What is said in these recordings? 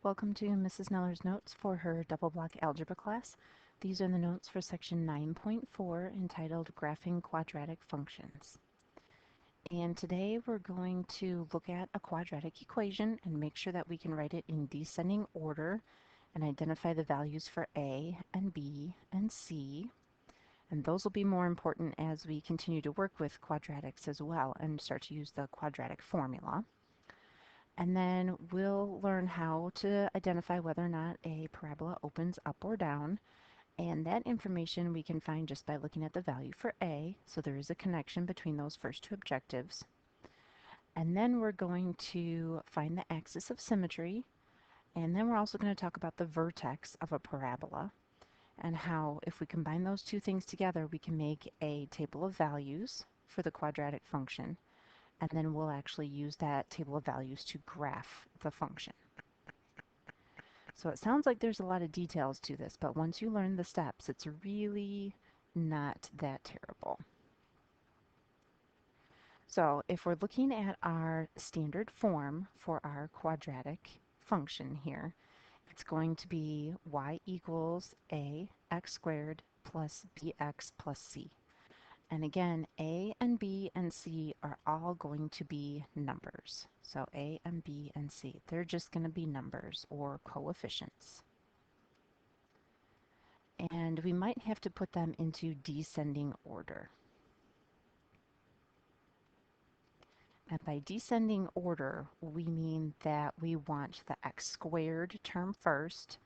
Welcome to Mrs. Neller's notes for her double block algebra class. These are the notes for section 9.4 entitled Graphing Quadratic Functions. And today we're going to look at a quadratic equation and make sure that we can write it in descending order and identify the values for A and B and C. And those will be more important as we continue to work with quadratics as well and start to use the quadratic formula. And then we'll learn how to identify whether or not a parabola opens up or down. And that information we can find just by looking at the value for A. So there is a connection between those first two objectives. And then we're going to find the axis of symmetry. And then we're also going to talk about the vertex of a parabola and how if we combine those two things together, we can make a table of values for the quadratic function. And then we'll actually use that table of values to graph the function. So it sounds like there's a lot of details to this, but once you learn the steps, it's really not that terrible. So if we're looking at our standard form for our quadratic function here, it's going to be y equals ax squared plus bx plus c. And again, A and B and C are all going to be numbers. So A and B and C, they're just going to be numbers or coefficients. And we might have to put them into descending order. And by descending order, we mean that we want the x squared term first,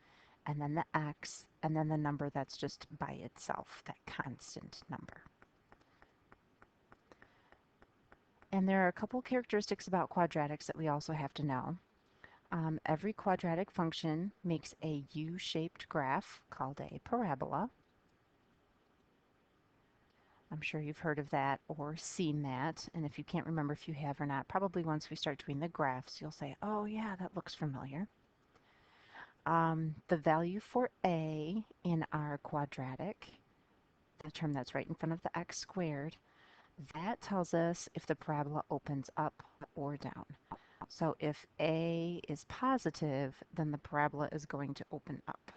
and then the x, and then the number that's just by itself, that constant number. And there are a couple characteristics about quadratics that we also have to know. Every quadratic function makes a U-shaped graph called a parabola. I'm sure you've heard of that or seen that, and if you can't remember if you have or not, probably once we start doing the graphs, you'll say, oh yeah, that looks familiar. The value for A in our quadratic, the term that's right in front of the x squared, that tells us if the parabola opens up or down. So if A is positive, then the parabola is going to open up.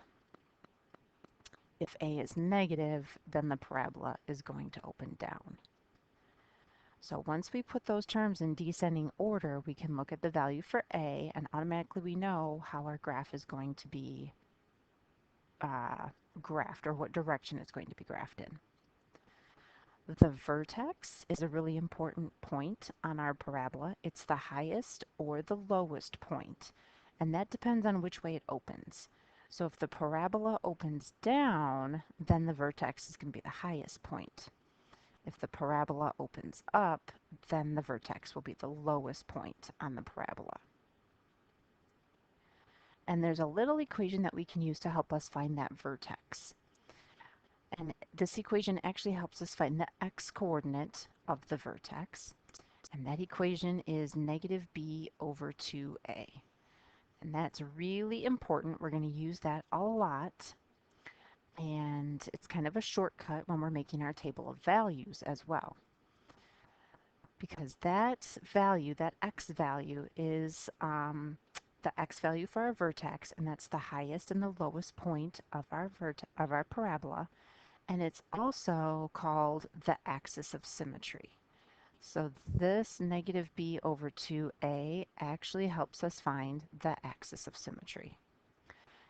If A is negative, then the parabola is going to open down. So once we put those terms in descending order, we can look at the value for A, and automatically we know how our graph is going to be graphed, or what direction it's going to be graphed in. The vertex is a really important point on our parabola. It's the highest or the lowest point, and that depends on which way it opens. So if the parabola opens down, then the vertex is going to be the highest point. If the parabola opens up, then the vertex will be the lowest point on the parabola. And there's a little equation that we can use to help us find that vertex. And this equation actually helps us find the x-coordinate of the vertex. And that equation is negative b over 2a. And that's really important. We're going to use that a lot. And it's kind of a shortcut when we're making our table of values as well. Because that value, that x value, is the x value for our vertex, and that's the highest and the lowest point of our parabola. And it's also called the axis of symmetry. So this negative b over 2a actually helps us find the axis of symmetry.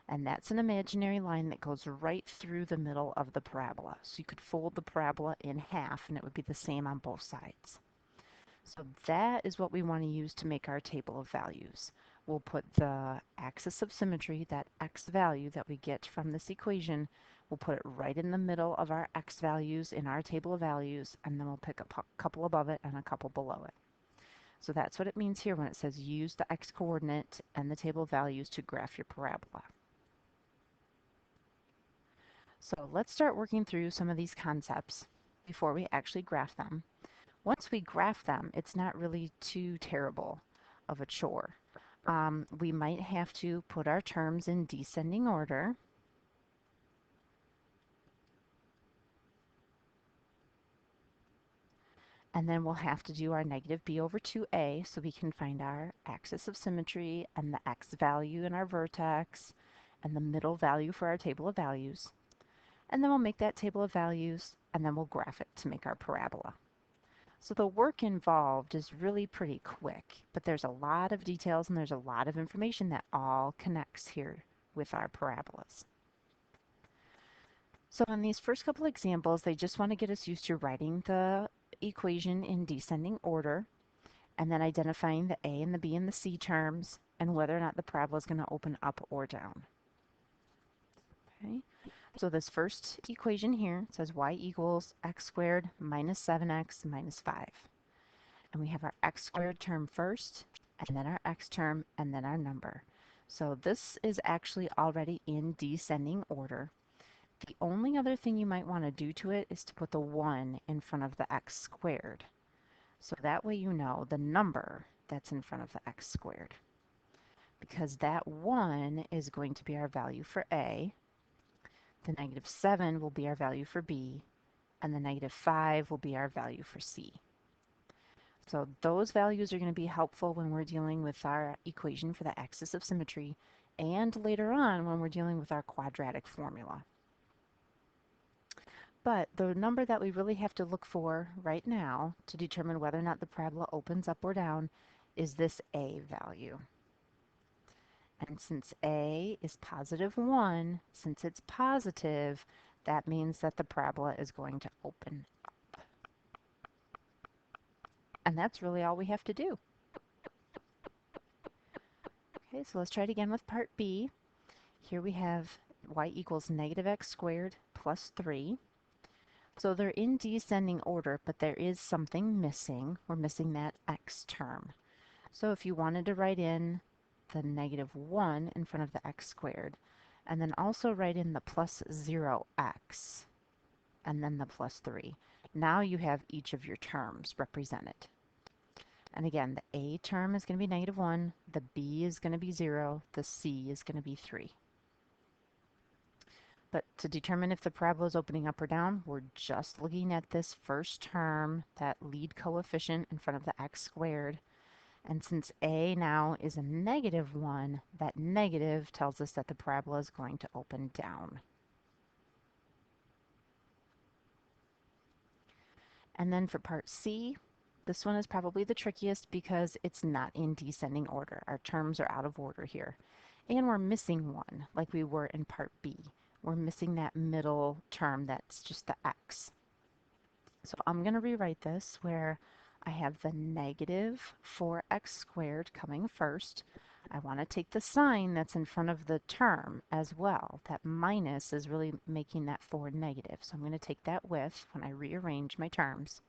And that's an imaginary line that goes right through the middle of the parabola. So you could fold the parabola in half and it would be the same on both sides. So that is what we want to use to make our table of values. We'll put the axis of symmetry, that x value that we get from this equation, we'll put it right in the middle of our x values in our table of values, and then we'll pick a couple above it and a couple below it. So that's what it means here when it says use the x-coordinate and the table of values to graph your parabola. So let's start working through some of these concepts before we actually graph them. Once we graph them, it's not really too terrible of a chore. We might have to put our terms in descending order. And then we'll have to do our negative b over 2a so we can find our axis of symmetry and the x value in our vertex and the middle value for our table of values. And then we'll make that table of values and then we'll graph it to make our parabola. So the work involved is really pretty quick, but there's a lot of details and there's a lot of information that all connects here with our parabolas. So in these first couple examples, they just want to get us used to writing the equation in descending order and then identifying the a and the b and the c terms and whether or not the parabola is going to open up or down. Okay, so this first equation here says y equals x squared minus 7x minus 5. And we have our x squared term first, and then our x term, and then our number. So this is actually already in descending order. The only other thing you might want to do to it is to put the 1 in front of the x squared. So that way you know the number that's in front of the x squared. Because that 1 is going to be our value for a, the negative 7 will be our value for b, and the negative 5 will be our value for c. So those values are going to be helpful when we're dealing with our equation for the axis of symmetry and later on when we're dealing with our quadratic formula. But the number that we really have to look for right now to determine whether or not the parabola opens up or down is this a value. And since a is positive 1, since it's positive, that means that the parabola is going to open up. And that's really all we have to do. Okay, so let's try it again with part B. Here we have y equals negative x squared plus 3. So they're in descending order, but there is something missing. We're missing that x term. So if you wanted to write in the negative 1 in front of the x squared, and then also write in the plus 0x, and then the plus 3, now you have each of your terms represented. And again, the a term is going to be negative 1, the b is going to be 0, the c is going to be 3. But to determine if the parabola is opening up or down, we're just looking at this first term, that lead coefficient in front of the x squared. And since a now is a negative 1, that negative tells us that the parabola is going to open down. And then for part C, this one is probably the trickiest because it's not in descending order. Our terms are out of order here. And we're missing one, like we were in part B. We're missing that middle term that's just the x. So I'm going to rewrite this where I have the negative 4x squared coming first. I want to take the sign that's in front of the term as well. That minus is really making that 4 negative. So I'm going to take that with when I rearrange my terms.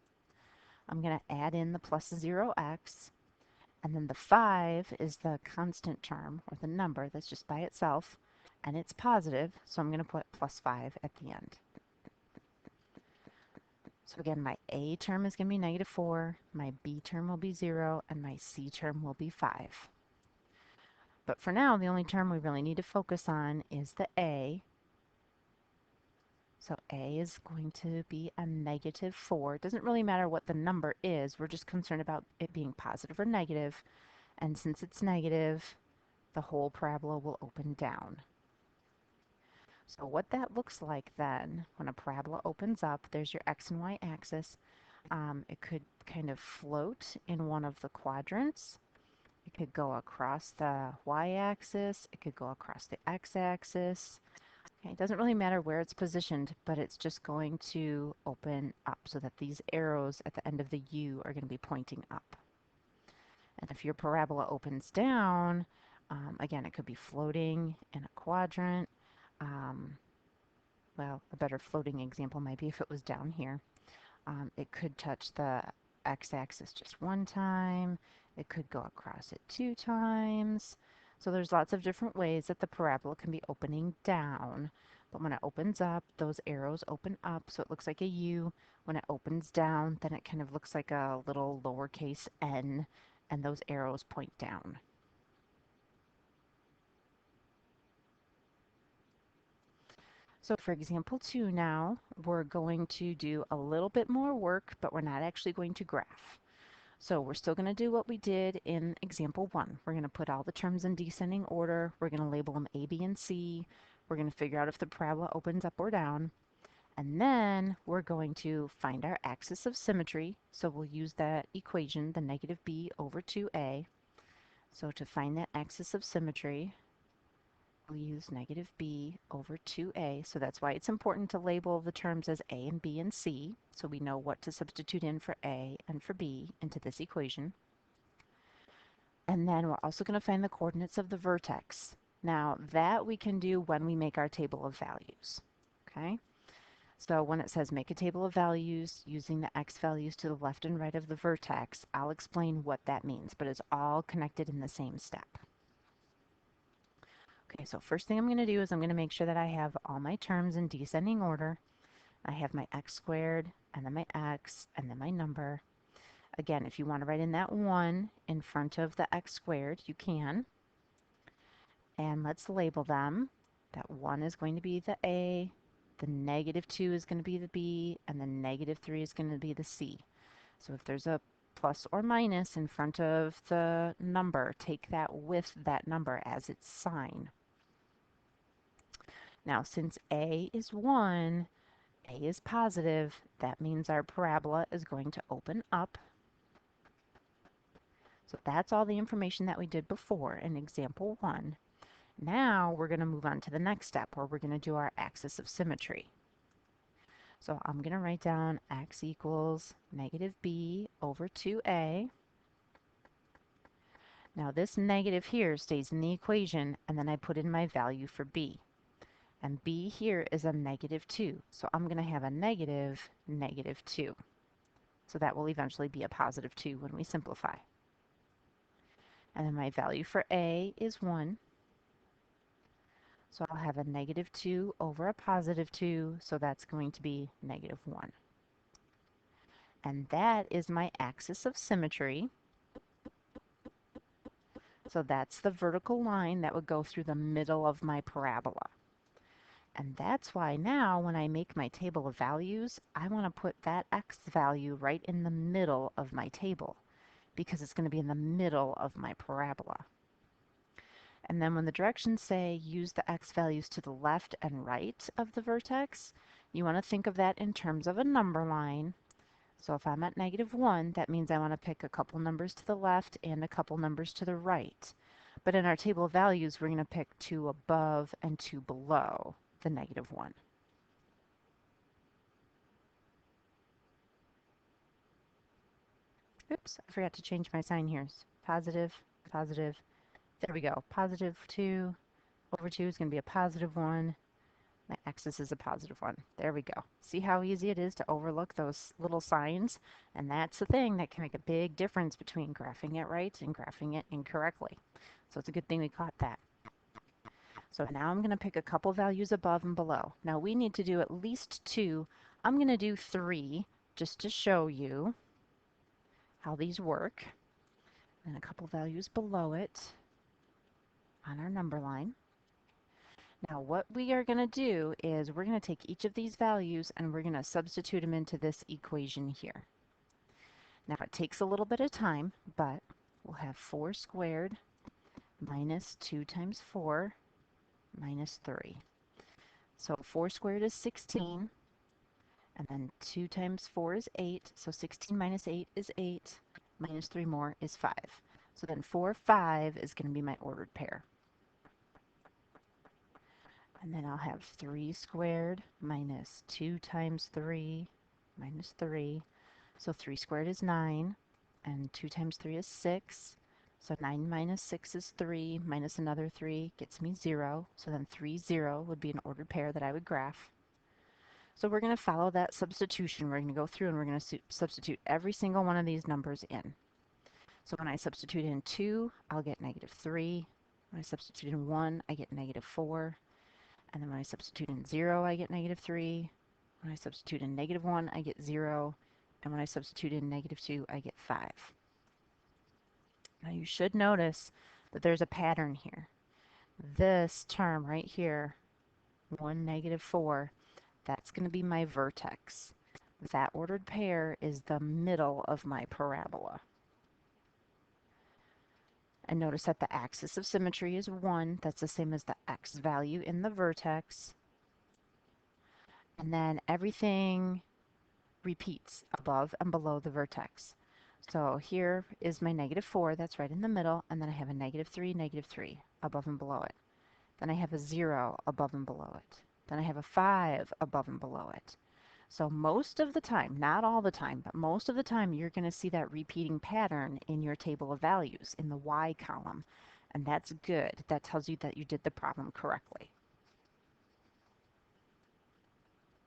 I'm going to add in the plus 0x, and then the 5 is the constant term, or the number that's just by itself, and it's positive, so I'm going to put plus 5 at the end. So again, my a term is going to be negative 4, my b term will be 0, and my c term will be 5. But for now, the only term we really need to focus on is the a. So a is going to be a negative 4. It doesn't really matter what the number is. We're just concerned about it being positive or negative. And since it's negative, the whole parabola will open down. So what that looks like then, when a parabola opens up, there's your x and y axis. It could kind of float in one of the quadrants. It could go across the y-axis. It could go across the x-axis. Okay, it doesn't really matter where it's positioned, but it's just going to open up so that these arrows at the end of the U are going to be pointing up. And if your parabola opens down, again, it could be floating in a quadrant. Well, a better floating example might be if it was down here. It could touch the x-axis just one time. It could go across it 2 times. So there's lots of different ways that the parabola can be opening down. But when it opens up, those arrows open up, so it looks like a U. When it opens down, then it kind of looks like a little lowercase n, and those arrows point down. So for example 2 now, we're going to do a little bit more work, but we're not actually going to graph. So we're still going to do what we did in example 1. We're going to put all the terms in descending order. We're going to label them A, B, and C. We're going to figure out if the parabola opens up or down. And then we're going to find our axis of symmetry. So we'll use that equation, the negative b over 2a. So to find that axis of symmetry, we'll use negative b over 2a. So that's why it's important to label the terms as a and b and c, so we know what to substitute in for a and for b into this equation. And then we're also going to find the coordinates of the vertex. Now that we can do when we make our table of values. Okay? So when it says make a table of values using the x values to the left and right of the vertex, I'll explain what that means, but it's all connected in the same step. Okay, so first thing I'm going to do is I'm going to make sure that I have all my terms in descending order. I have my x squared, and then my x, and then my number. Again, if you want to write in that 1 in front of the x squared, you can. And let's label them. That 1 is going to be the a, the negative 2 is going to be the b, and the negative 3 is going to be the c. So if there's a plus or minus in front of the number, take that with that number as its sign. Now, since a is 1, a is positive, that means our parabola is going to open up. So that's all the information that we did before in example 1. Now we're going to move on to the next step where we're going to do our axis of symmetry. So I'm going to write down x equals negative b over 2a. Now this negative here stays in the equation, and then I put in my value for b. And b here is a negative 2, so I'm going to have a negative 2. So that will eventually be a positive 2 when we simplify. And then my value for a is 1. So I'll have a negative 2 over a positive 2, so that's going to be negative 1. And that is my axis of symmetry. So that's the vertical line that would go through the middle of my parabola. And that's why now when I make my table of values, I want to put that x value right in the middle of my table because it's going to be in the middle of my parabola. And then when the directions say use the x values to the left and right of the vertex, you want to think of that in terms of a number line. So if I'm at negative 1, that means I want to pick a couple numbers to the left and a couple numbers to the right. But in our table of values, we're going to pick 2 above and 2 below the negative 1. Oops, I forgot to change my sign here. Positive, positive. There we go. Positive 2 over 2 is going to be a positive 1. My axis is a positive 1. There we go. See how easy it is to overlook those little signs? And that's the thing that can make a big difference between graphing it right and graphing it incorrectly. So it's a good thing we caught that. So now I'm going to pick a couple values above and below. Now we need to do at least 2. I'm going to do 3 just to show you how these work. And a couple values below it on our number line. Now what we are going to do is we're going to take each of these values and we're going to substitute them into this equation here. Now it takes a little bit of time, but we'll have 4 squared minus 2 times 4 minus 3. So 4 squared is 16, and then 2 times 4 is 8, so 16 minus 8 is 8, minus 3 more is 5. So then 4, 5 is going to be my ordered pair. And then I'll have 3 squared minus 2 times 3 minus 3. So 3 squared is 9, and 2 times 3 is 6. So 9 minus 6 is 3, minus another 3 gets me 0. So then 3, 0 would be an ordered pair that I would graph. So we're going to follow that substitution. We're going to go through and we're going to substitute every single one of these numbers in. So when I substitute in 2, I'll get negative 3. When I substitute in 1, I get negative 4. And then when I substitute in 0, I get negative 3. When I substitute in negative 1, I get 0. And when I substitute in negative 2, I get 5. Now you should notice that there's a pattern here. This term right here, 1, -4. That's going to be my vertex. That ordered pair is the middle of my parabola. And notice that the axis of symmetry is 1. That's the same as the x value in the vertex. And then everything repeats above and below the vertex. So here is my -4, that's right in the middle, and then I have a -3, -3 above and below it. Then I have a 0 above and below it. Then I have a 5 above and below it. So most of the time, not all the time, but most of the time you're going to see that repeating pattern in your table of values in the y column. And that's good. That tells you that you did the problem correctly.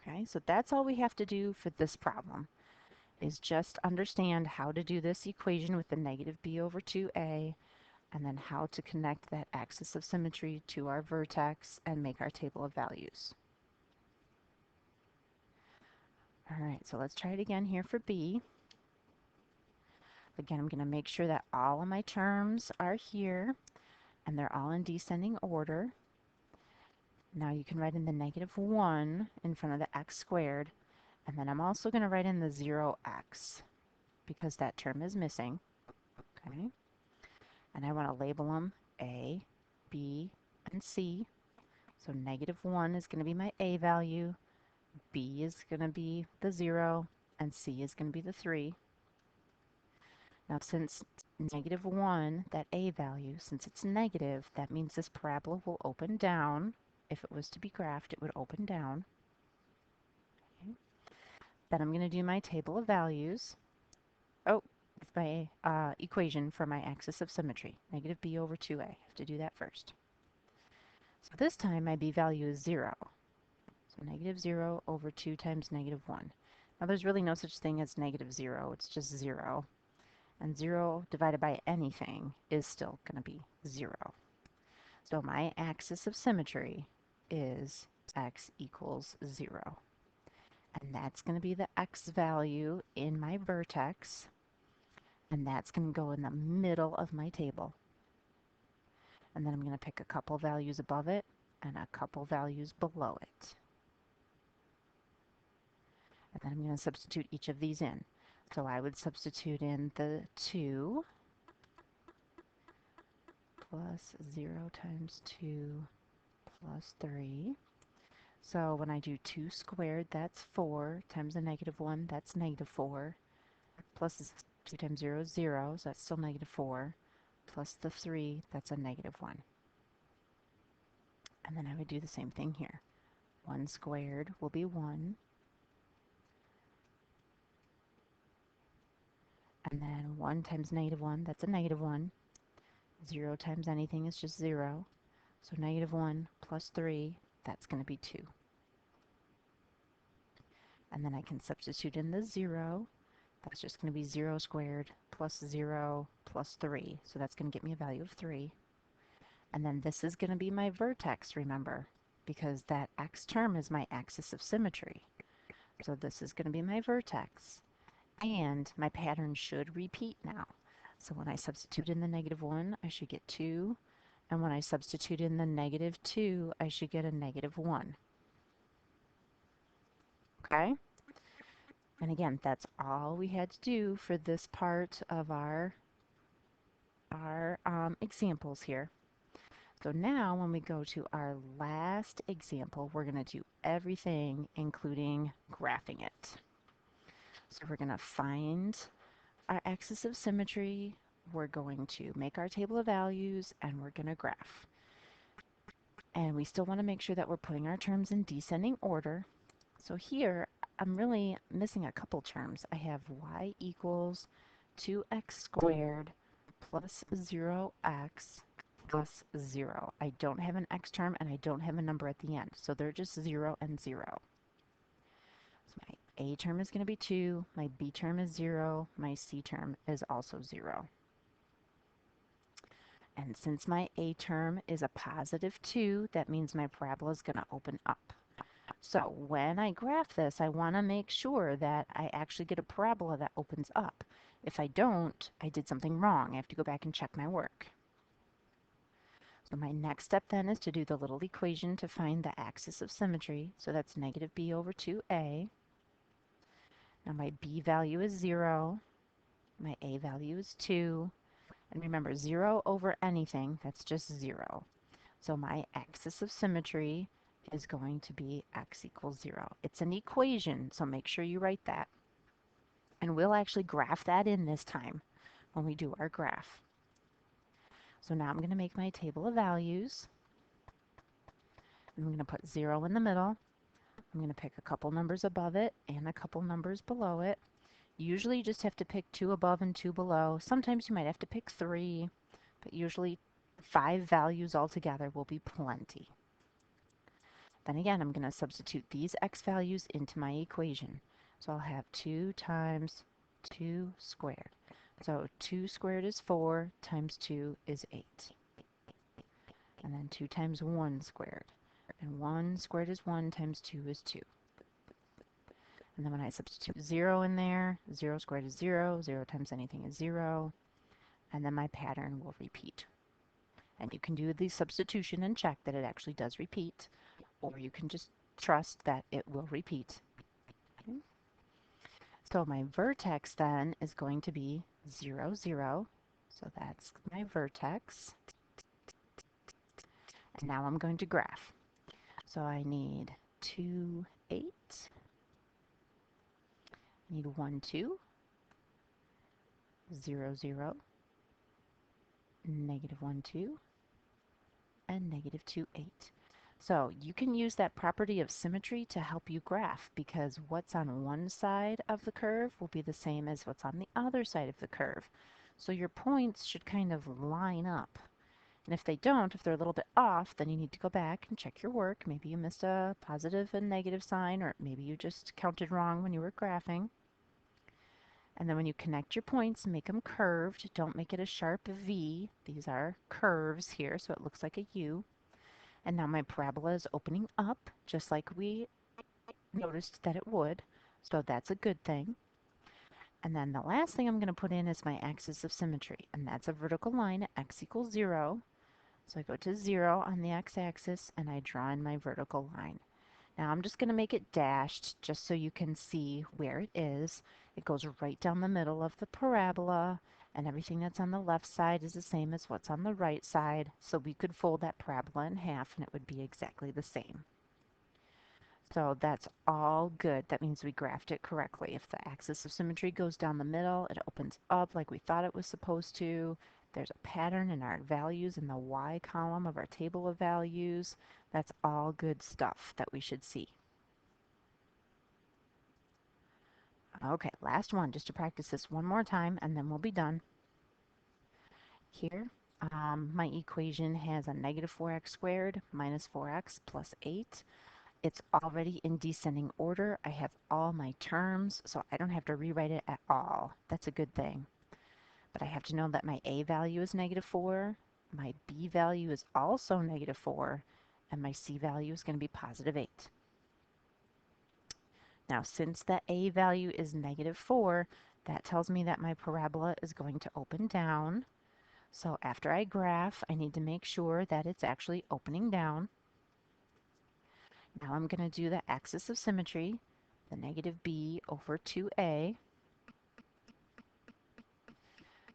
Okay, so that's all we have to do for this problem, is just understand how to do this equation with the -b/2a, and then how to connect that axis of symmetry to our vertex and make our table of values. All right, so let's try it again here for b. Again, I'm going to make sure that all of my terms are here and they're all in descending order. Now you can write in the -1 in front of the x squared, and then I'm also going to write in the 0x because that term is missing. Okay, and I want to label them a, b, and c. So -1 is going to be my a value, b is going to be the 0, and c is going to be the 3. Now since -1, that a value, since it's negative, that means this parabola will open down. If it was to be graphed, it would open down. Okay. Then I'm going to do my table of values. Oh, it's my equation for my axis of symmetry, -b/2a. I have to do that first. So this time my b value is 0. So -0/2 times -1. Now there's really no such thing as -0, it's just 0. And 0 divided by anything is still going to be 0. So my axis of symmetry is x equals 0. And that's going to be the x value in my vertex. And that's going to go in the middle of my table. And then I'm going to pick a couple values above it and a couple values below it. And then I'm going to substitute each of these in. So I would substitute in the 2 plus 0 times 2 plus 3. So when I do 2 squared, that's 4, times a -1, that's -4, plus 2 times 0 is 0, so that's still -4, plus the 3, that's a -1. And then I would do the same thing here. 1 squared will be 1, and then 1 times -1, that's a -1. 0 times anything is just 0, so -1 plus 3, that's going to be 2. And then I can substitute in the 0. That's just going to be 0 squared plus 0 plus 3. So that's going to get me a value of 3. And then this is going to be my vertex, remember, because that x term is my axis of symmetry. So this is going to be my vertex. And my pattern should repeat now. So when I substitute in the -1, I should get 2. And when I substitute in the -2, I should get a -1. Okay? And again, that's all we had to do for this part of our examples here. So now when we go to our last example, we're going to do everything, including graphing it. So we're going to find our axis of symmetry, we're going to make our table of values, and we're going to graph. And we still want to make sure that we're putting our terms in descending order. So here, I'm really missing a couple terms. I have y equals 2x squared plus 0x plus 0. I don't have an x term and I don't have a number at the end, so they're just 0 and 0. So my a term is going to be 2, my b term is 0, my c term is also 0. And since my a term is a positive 2, that means my parabola is going to open up. So when I graph this, I want to make sure that I actually get a parabola that opens up. If I don't, I did something wrong. I have to go back and check my work. So my next step then is to do the little equation to find the axis of symmetry. So that's negative b over 2a. Now my b value is 0. My a value is 2. And remember, 0 over anything, that's just 0. So my axis of symmetry is going to be x equals 0. It's an equation, so make sure you write that. And we'll actually graph that in this time when we do our graph. So now I'm going to make my table of values. I'm going to put 0 in the middle. I'm going to pick a couple numbers above it and a couple numbers below it. Usually you just have to pick 2 above and 2 below. Sometimes you might have to pick 3, but usually 5 values altogether will be plenty. Then again, I'm going to substitute these x values into my equation. So I'll have 2 times 2 squared. So 2 squared is 4 times 2 is 8. And then 2 times 1 squared. And 1 squared is 1 times 2 is 2. And then when I substitute 0 in there, 0 squared is 0, 0 times anything is 0, and then my pattern will repeat. And you can do the substitution and check that it actually does repeat, or you can just trust that it will repeat. Okay. So my vertex then is going to be 0, 0. So that's my vertex. And now I'm going to graph. So I need 2, 8. I need 1, 2, 0, 0, negative 1, 2, and negative 2, 8. So you can use that property of symmetry to help you graph, because what's on one side of the curve will be the same as what's on the other side of the curve. So your points should kind of line up. And if they don't, if they're a little bit off, then you need to go back and check your work. Maybe you missed a positive and negative sign, or maybe you just counted wrong when you were graphing. And then when you connect your points, make them curved. Don't make it a sharp V. These are curves here, so it looks like a U. And now my parabola is opening up, just like we noticed that it would. So that's a good thing. And then the last thing I'm going to put in is my axis of symmetry. And that's a vertical line at x equals 0. So I go to 0 on the x-axis, and I draw in my vertical line. Now I'm just going to make it dashed just so you can see where it is. It goes right down the middle of the parabola, and everything that's on the left side is the same as what's on the right side. So we could fold that parabola in half and it would be exactly the same. So that's all good. That means we graphed it correctly. If the axis of symmetry goes down the middle, it opens up like we thought it was supposed to. There's a pattern in our values in the y column of our table of values. That's all good stuff that we should see. Okay, last one, just to practice this one more time, and then we'll be done. Here, my equation has a negative 4x squared minus 4x plus 8. It's already in descending order. I have all my terms, so I don't have to rewrite it at all. That's a good thing. But I have to know that my a value is negative 4, my b value is also negative 4, and my c value is going to be positive 8. Now, since the a value is negative 4, that tells me that my parabola is going to open down. So after I graph, I need to make sure that it's actually opening down. Now I'm going to do the axis of symmetry, the negative b over 2a.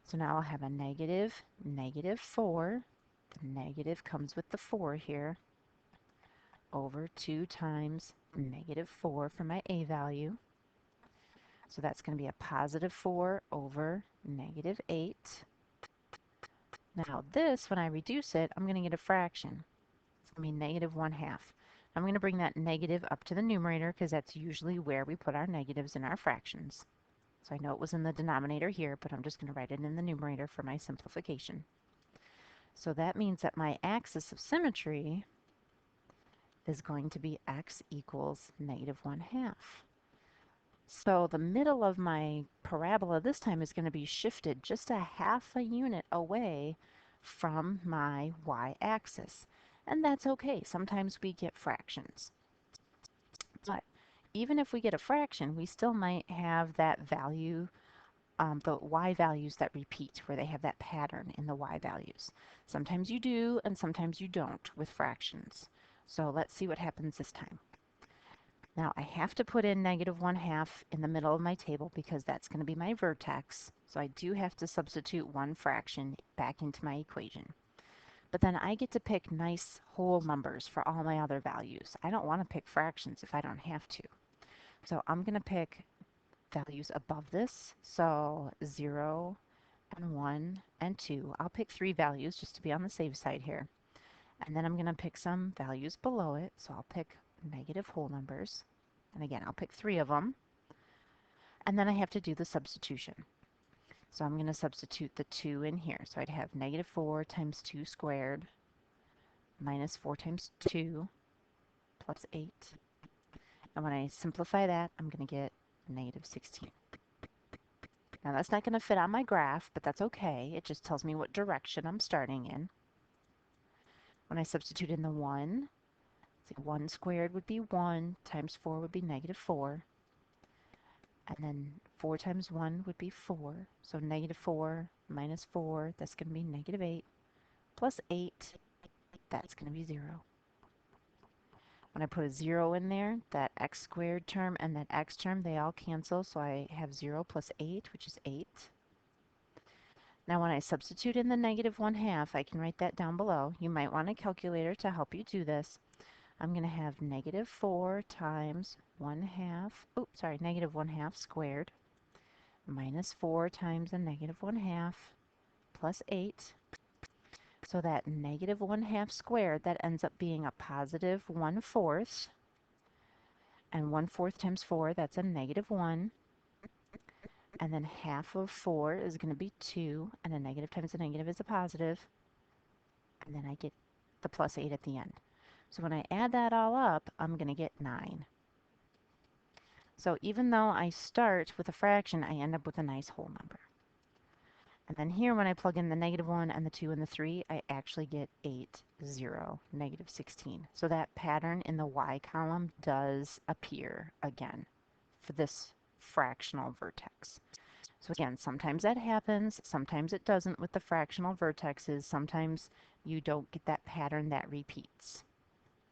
So now I'll have a negative, negative 4. The negative comes with the 4 here, over 2 times negative 4 for my a value. So that's going to be a positive 4 over negative 8. Now this, when I reduce it, I'm going to get a fraction. It's going to be negative 1/2. I'm going to bring that negative up to the numerator because that's usually where we put our negatives in our fractions. So I know it was in the denominator here, but I'm just going to write it in the numerator for my simplification. So that means that my axis of symmetry is going to be x equals negative 1/2. So the middle of my parabola this time is going to be shifted just a half a unit away from my y-axis. And that's okay. Sometimes we get fractions. But even if we get a fraction, we still might have that value the y values that repeat, where they have that pattern in the y values. Sometimes you do, and sometimes you don't with fractions. So let's see what happens this time. Now I have to put in -1/2 in the middle of my table because that's going to be my vertex. So I do have to substitute one fraction back into my equation. But then I get to pick nice whole numbers for all my other values. I don't want to pick fractions if I don't have to. So I'm going to pick values above this. So 0 and 1 and 2. I'll pick 3 values just to be on the safe side here. And then I'm going to pick some values below it. So I'll pick negative whole numbers. And again, I'll pick 3 of them. And then I have to do the substitution. So I'm going to substitute the 2 in here. So I'd have -4 times 2 squared minus 4 times 2 plus 8. And when I simplify that, I'm going to get -16. Now that's not going to fit on my graph, but that's okay. It just tells me what direction I'm starting in. When I substitute in the 1, 1 squared would be 1 times 4 would be -4. And then 4 times 1 would be 4. So -4 minus 4, that's going to be -8. Plus 8, that's going to be 0. When I put a 0 in there, that x squared term and that x term, they all cancel. So I have 0 plus 8, which is 8. Now when I substitute in the -1/2, I can write that down below. You might want a calculator to help you do this. I'm going to have -4 times -1/2 squared minus 4 times a -1/2 plus 8. So that -1/2 squared, that ends up being a positive 1/4. And 1/4 times 4, that's a -1. And then half of 4 is going to be 2. And a negative times a negative is a positive. And then I get the plus 8 at the end. So when I add that all up, I'm going to get 9. So even though I start with a fraction, I end up with a nice whole number. And then here, when I plug in the -1 and the 2 and the 3, I actually get 8, 0, -16. So that pattern in the y column does appear again for this fractional vertex. So again, sometimes that happens, sometimes it doesn't with the fractional vertexes. Sometimes you don't get that pattern that repeats.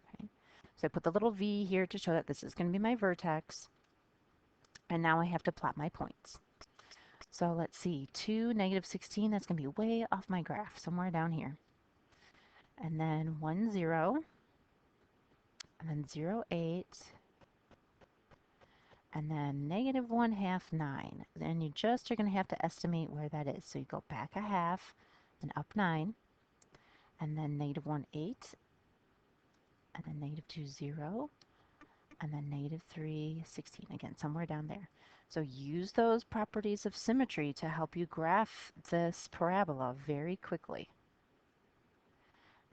Okay? So I put the little v here to show that this is going to be my vertex. And now I have to plot my points. So let's see, 2, -16, that's going to be way off my graph, somewhere down here. And then 1, 0, and then 0, 8, and then -1/2, 9. And you just are going to have to estimate where that is. So you go back a half, and up 9, and then -1, 8, and then -2, 0, and then -3, 16. Again, somewhere down there. So use those properties of symmetry to help you graph this parabola very quickly.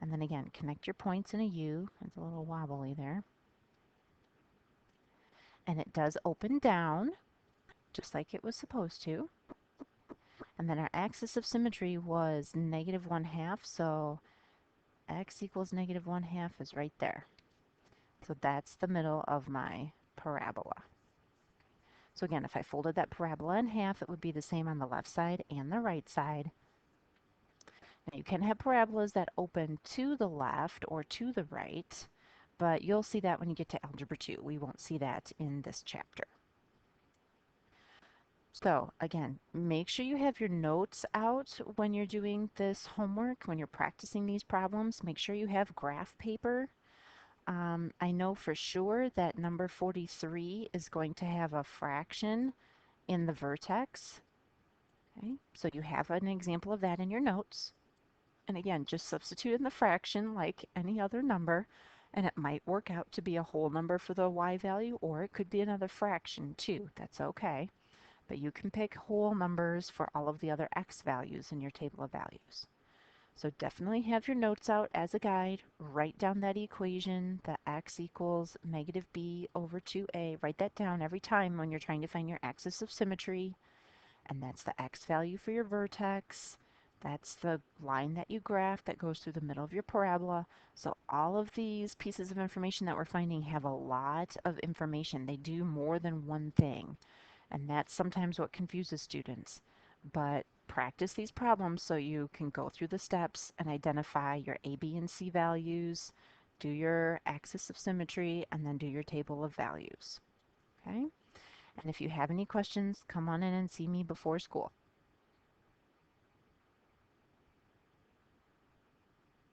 And then again, connect your points in a U. It's a little wobbly there. And it does open down, just like it was supposed to. And then our axis of symmetry was -1/2, so x equals -1/2 is right there. So that's the middle of my parabola. So again, if I folded that parabola in half, it would be the same on the left side and the right side. Now you can have parabolas that open to the left or to the right, but you'll see that when you get to Algebra 2. We won't see that in this chapter. So again, make sure you have your notes out when you're doing this homework, when you're practicing these problems. Make sure you have graph paper. I know for sure that number 43 is going to have a fraction in the vertex. Okay, so you have an example of that in your notes. And again, just substitute in the fraction like any other number, and it might work out to be a whole number for the y value, or it could be another fraction too. That's okay. But you can pick whole numbers for all of the other x values in your table of values. So definitely have your notes out as a guide. Write down that equation, the x equals -b over 2a. Write that down every time when you're trying to find your axis of symmetry. And that's the x value for your vertex. That's the line that you graph that goes through the middle of your parabola. So all of these pieces of information that we're finding have a lot of information. They do more than one thing. And that's sometimes what confuses students. But practice these problems so you can go through the steps and identify your A, B, and C values, do your axis of symmetry, and then do your table of values. Okay? And if you have any questions, come on in and see me before school.